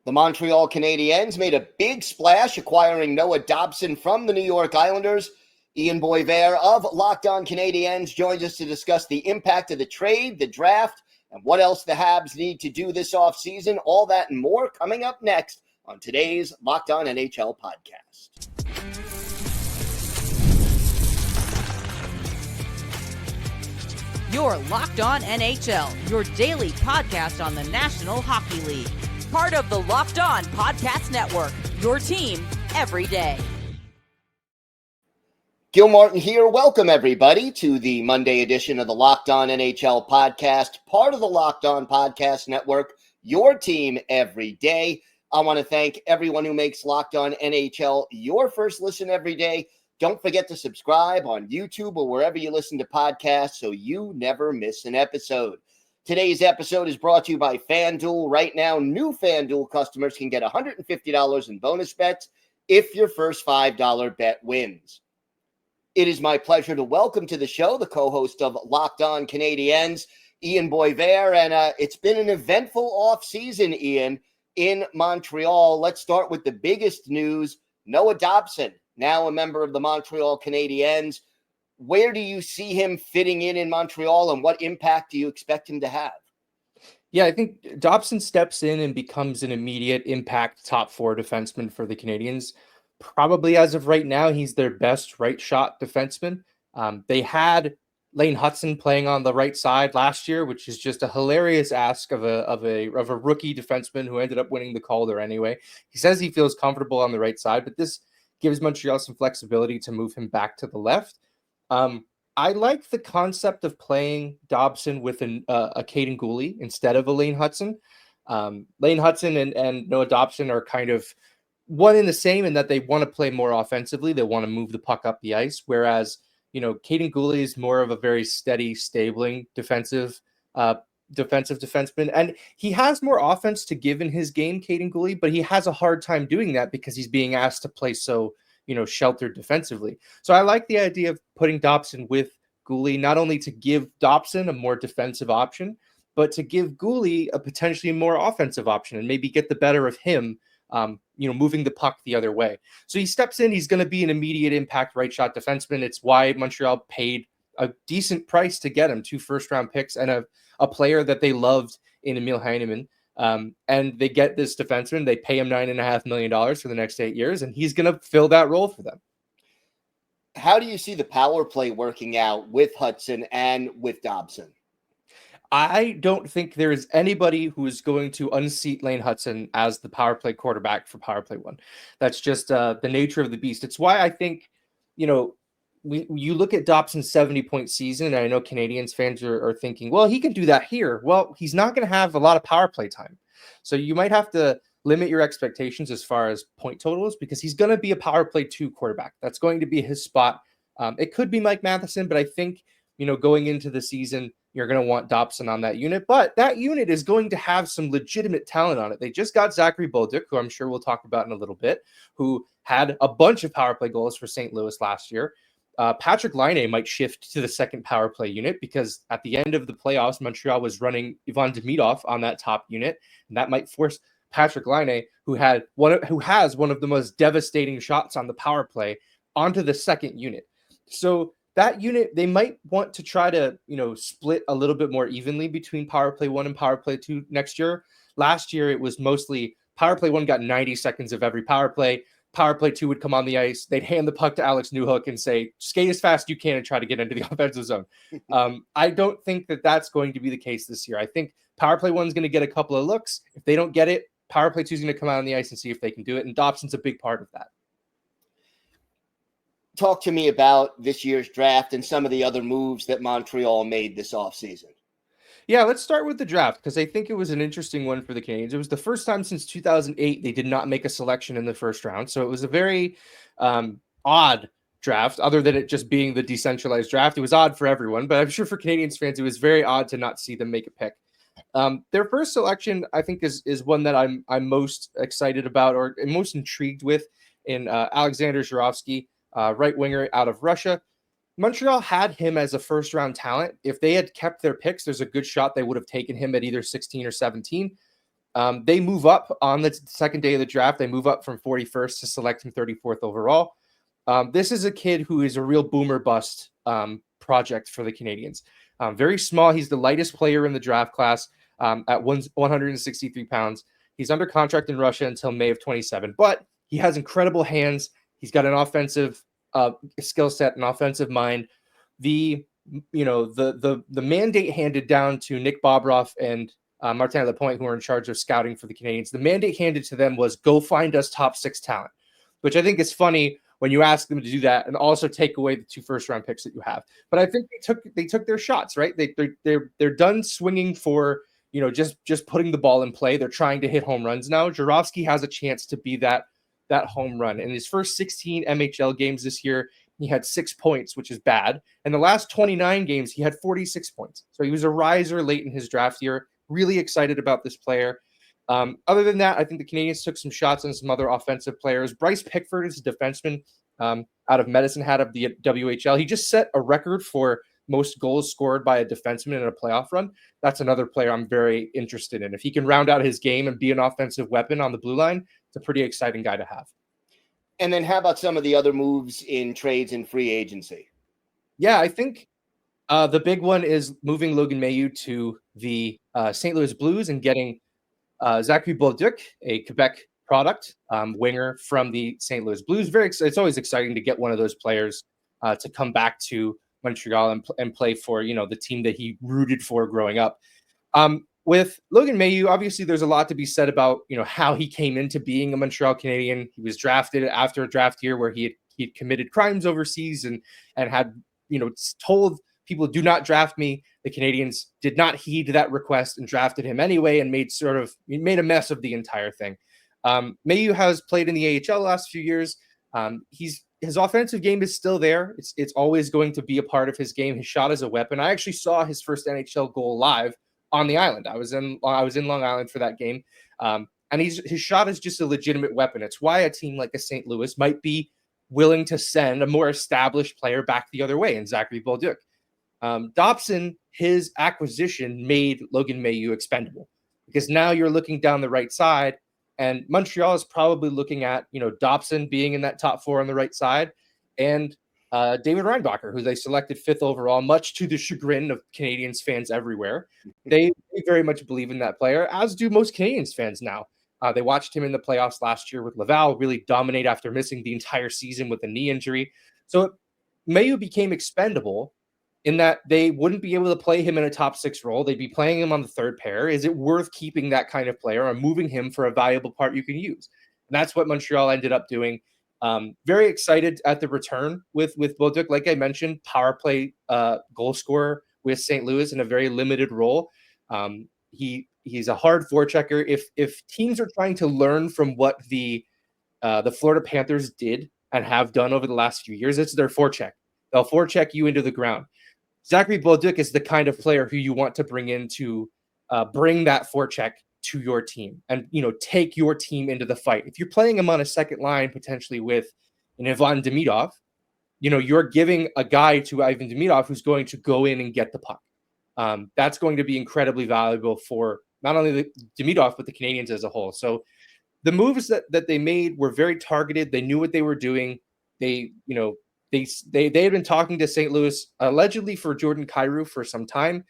The Montreal Canadiens made a big splash acquiring Noah Dobson from the New York Islanders. Ian Boisvert of Locked On Canadiens joins us to discuss the impact of the trade, the draft, and what else the Habs need to do this offseason. All that and more coming up next on today's Locked On NHL podcast. You're Locked On NHL, your daily podcast on the National Hockey League. Part of the Locked On Podcast Network, your team every day. Gil Martin here. Welcome, everybody, to the Monday edition of the Locked On NHL podcast, part of the Locked On Podcast Network, your team every day. I want to thank everyone who makes Locked On NHL your first listen every day. Don't forget to subscribe on YouTube or wherever you listen to podcasts so you never miss an episode. Today's episode is brought to you by FanDuel. Right now, new FanDuel customers can get $150 in bonus bets if your first $5 bet wins. It is my pleasure to welcome to the show the co-host of Locked On Canadiens, Ian Boisvert, and it's been an eventful offseason, Ian, in Montreal. Let's start with the biggest news. Noah Dobson, now a member of the Montreal Canadiens. Where do you see him fitting in Montreal, and what impact do you expect him to have? Yeah, I think Dobson steps in and becomes an immediate impact top four defenseman for the Canadiens. Probably as of right now, he's their best right shot defenseman. They had Lane Hutson playing on the right side last year, which is just a hilarious ask of a rookie defenseman who ended up winning the Calder anyway. He says he feels comfortable on the right side, but this gives Montreal some flexibility to move him back to the left. I like the concept of playing Dobson with a Caden Gooley instead of a Lane Hutson. Lane Hutson and Noah Dobson are kind of one in the same in that they want to play more offensively. They want to move the puck up the ice, whereas, Caden Gooley is more of a very steady, stabling defensive defenseman. And he has more offense to give in his game, Caden Gooley, but he has a hard time doing that because he's being asked to play so sheltered defensively. So I like the idea of putting Dobson with Gooley, not only to give Dobson a more defensive option, but to give Gooley a potentially more offensive option and maybe get the better of him, moving the puck the other way. So he steps in, he's going to be an immediate impact right shot defenseman. It's why Montreal paid a decent price to get him, 2 first-round picks and a player that they loved in Emil Heineman. And they get this defenseman. They pay him $9.5 million for the next 8 years, and he's going to fill that role for them. How do you see the power play working out with Hutson and with Dobson? I don't think there is anybody who is going to unseat Lane Hutson as the power play quarterback for power play one. That's just the nature of the beast. It's why I think, you look at Dobson's 70-point season, and I know Canadiens fans are thinking, well, he can do that here. Well, he's not going to have a lot of power play time. So you might have to limit your expectations as far as point totals because he's going to be a power play 2 quarterback. That's going to be his spot. It could be Mike Matheson, but I think, going into the season, you're going to want Dobson on that unit. But that unit is going to have some legitimate talent on it. They just got Zachary Bolduc, who I'm sure we'll talk about in a little bit, who had a bunch of power play goals for St. Louis last year. Patrick Laine might shift to the second power play unit because at the end of the playoffs, Montreal was running Ivan Demidov on that top unit, and that might force Patrick Laine, who has one of the most devastating shots on the power play, onto the second unit. So that unit, they might want to try to, split a little bit more evenly between power play 1 and power play 2 next year. Last year, it was mostly power play 1 got 90 seconds of every power play. Power play 2 would come on the ice. They'd hand the puck to Alex Newhook and say, skate as fast as you can and try to get into the offensive zone. I don't think that that's going to be the case this year. I think power play 1 is going to get a couple of looks. If they don't get it, power play 2 is going to come out on the ice and see if they can do it. And Dobson's a big part of that. Talk to me about this year's draft and some of the other moves that Montreal made this offseason. Yeah, let's start with the draft because I think it was an interesting one for the Canadiens. It was the first time since 2008 they did not make a selection in the first round. So it was a very odd draft, other than it just being the decentralized draft. It was odd for everyone, but I'm sure for Canadiens fans, it was very odd to not see them make a pick. Their first selection, I think, is one that I'm most excited about or most intrigued with in Alexander Zhuravsky, right winger out of Russia. Montreal had him as a first-round talent. If they had kept their picks, there's a good shot they would have taken him at either 16 or 17. They move up on the second day of the draft. They move up from 41st to select him 34th overall. This is a kid who is a real boomer bust project for the Canadiens. Very small. He's the lightest player in the draft class at 163 pounds. He's under contract in Russia until May of 27, but he has incredible hands. He's got an offensive skill set, an offensive mind. The mandate handed down to Nick Bobroff and Martin Lapointe, who are in charge of scouting for the Canadiens, the mandate handed to them was go find us top 6 talent, which I think is funny when you ask them to do that and also take away the 2 first-round picks that you have. But I think they took their shots, right? They're done swinging for just putting the ball in play. They're trying to hit home runs now. Jurowski has a chance to be that home run. In his first 16 MHL games this year, he had 6 points, which is bad. In the last 29 games, he had 46 points. So he was a riser late in his draft year. Really excited about this player. Other than that, I think the Canadiens took some shots on some other offensive players. Bryce Pickford is a defenseman out of Medicine Hat of the WHL. He just set a record for most goals scored by a defenseman in a playoff run. That's another player I'm very interested in. If he can round out his game and be an offensive weapon on the blue line, it's a pretty exciting guy to have. And then how about some of the other moves in trades and free agency? Yeah, I think the big one is moving Logan Mailloux to the St. Louis Blues and getting Zachary Bolduc, a Quebec product, winger from the St. Louis Blues. It's always exciting to get one of those players to come back to Montreal and play for the team that he rooted for growing up. With Logan Mailloux, obviously there's a lot to be said about how he came into being a Montreal Canadian. He was drafted after a draft year where he had committed crimes overseas and had told people, do not draft me. The Canadiens did not heed that request and drafted him anyway and made a mess of the entire thing. Mailloux has played in the AHL the last few years. His offensive game is still there. It's always going to be a part of his game. His shot is a weapon. I actually saw his first NHL goal live on the island. I was in Long Island for that game. And his shot is just a legitimate weapon. It's why a team like a St. Louis might be willing to send a more established player back the other way in Zachary Bolduc. Dobson, his acquisition made Logan Mailloux expendable because now you're looking down the right side and Montreal is probably looking at, Dobson being in that top 4 on the right side and David Reinbacher, who they selected 5th overall, much to the chagrin of Canadiens fans everywhere. They very much believe in that player, as do most Canadiens fans now. They watched him in the playoffs last year with Laval really dominate after missing the entire season with a knee injury. So Mailloux became expendable in that they wouldn't be able to play him in a top 6 role. They'd be playing him on the third pair. Is it worth keeping that kind of player or moving him for a valuable part you can use? And that's what Montreal ended up doing. Very excited at the return with Bolduc. Like I mentioned, power play goal scorer with St. Louis in a very limited role. He's a hard forechecker. If teams are trying to learn from what the Florida Panthers did and have done over the last few years, it's their forecheck. They'll forecheck you into the ground. Zachary Bolduc is the kind of player who you want to bring in to bring that forecheck to your team and, take your team into the fight. If you're playing him on a second line, potentially with an Ivan Demidov, you're giving a guy to Ivan Demidov who's going to go in and get the puck. That's going to be incredibly valuable for not only the Demidov, but the Canadiens as a whole. So the moves that they made were very targeted. They knew what they were doing. They had been talking to St. Louis allegedly for Jordan Kyrou for some time.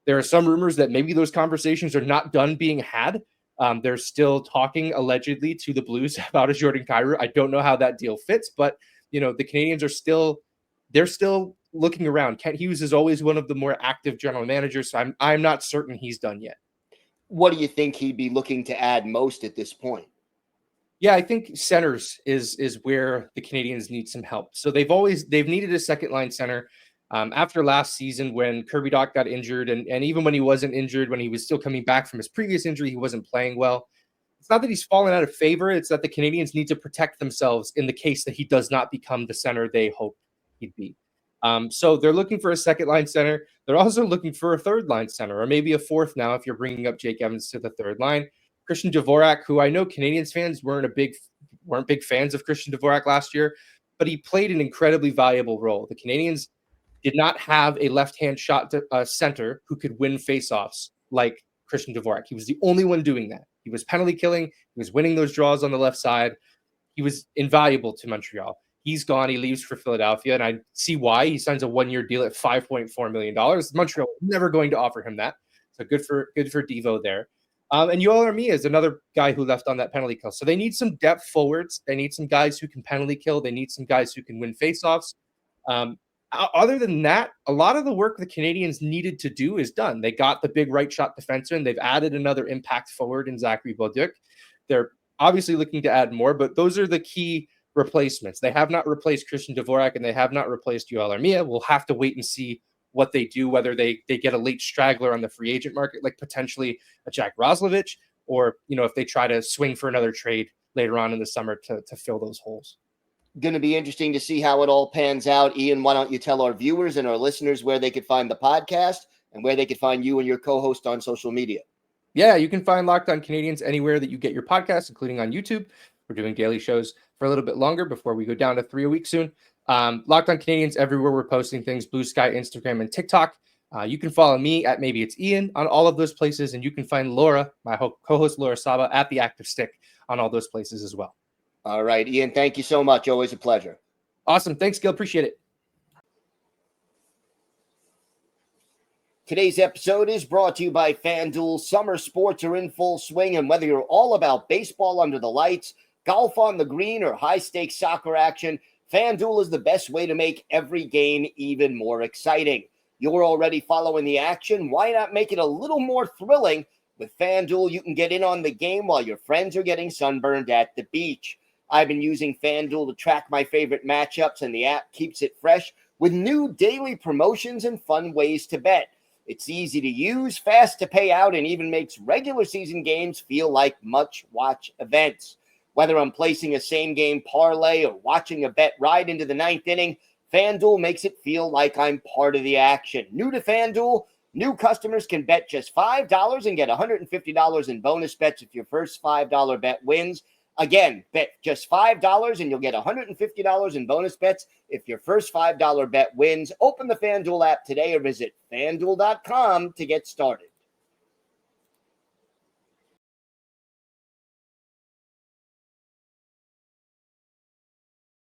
There are some rumors that maybe those conversations are not done being had. They're still talking allegedly to the Blues about a Jordan Kyrou. I don't know how that deal fits, but the Canadiens are still looking around. Kent Hughes is always one of the more active general managers, so I'm not certain he's done yet. What do you think he'd be looking to add most at this point? Yeah, I think centers is where the Canadiens need some help. So they've needed a second line center. After last season when Kirby Dach got injured and even when he wasn't injured, when he was still coming back from his previous injury, he wasn't playing well. It's not that he's fallen out of favor. It's that the Canadiens need to protect themselves in the case that he does not become the center they hoped he'd be. So they're looking for a second line center. They're also looking for a third line center or maybe a fourth now if you're bringing up Jake Evans to the third line. Christian Dvorak, who I know Canadiens fans weren't big fans of Christian Dvorak last year, but he played an incredibly valuable role. The Canadiens did not have a left-hand shot center who could win faceoffs like Christian Dvorak. He was the only one doing that. He was penalty killing. He was winning those draws on the left side. He was invaluable to Montreal. He's gone. He leaves for Philadelphia, and I see why. He signs a one-year deal at $5.4 million. Montreal is never going to offer him that. So good for Devo there. And Yoel Armia is another guy who left on that penalty kill. So they need some depth forwards. They need some guys who can penalty kill. They need some guys who can win faceoffs. Other than that, a lot of the work the Canadiens needed to do is done. They got the big right shot defenseman. They've added another impact forward in Zachary Bolduc. They're obviously looking to add more, but those are the key replacements. They have not replaced Christian Dvorak, and they have not replaced Yoel Armia. We'll have to wait and see what they do, whether they get a late straggler on the free agent market, like potentially a Jack Roslovich, or, if they try to swing for another trade later on in the summer to fill those holes. Going to be interesting to see how it all pans out. Ian, why don't you tell our viewers and our listeners where they could find the podcast and where they could find you and your co-host on social media? Yeah, you can find Locked On Canadiens anywhere that you get your podcasts, including on YouTube. We're doing daily shows for a little bit longer before we go down to 3 a week soon. Locked On Canadiens everywhere. We're posting things, Blue Sky, Instagram, and TikTok. You can follow me at Maybe It's Ian on all of those places, and you can find Laura, my co-host Laura Saba, at The Active Stick on all those places as well. All right, Ian, thank you so much. Always a pleasure. Awesome. Thanks, Gil. Appreciate it. Today's episode is brought to you by FanDuel. Summer sports are in full swing, and whether you're all about baseball under the lights, golf on the green, or high-stakes soccer action, FanDuel is the best way to make every game even more exciting. You're already following the action. Why not make it a little more thrilling? With FanDuel, you can get in on the game while your friends are getting sunburned at the beach. I've been using FanDuel to track my favorite matchups, and the app keeps it fresh with new daily promotions and fun ways to bet. It's easy to use, fast to pay out, and even makes regular season games feel like must-watch events. Whether I'm placing a same-game parlay or watching a bet ride into the ninth inning, FanDuel makes it feel like I'm part of the action. New to FanDuel, new customers can bet just $5 and get $150 in bonus bets if your first $5 bet wins. Again, bet just $5 and you'll get $150 in bonus bets if your first $5 bet wins. Open the FanDuel app today or visit FanDuel.com to get started.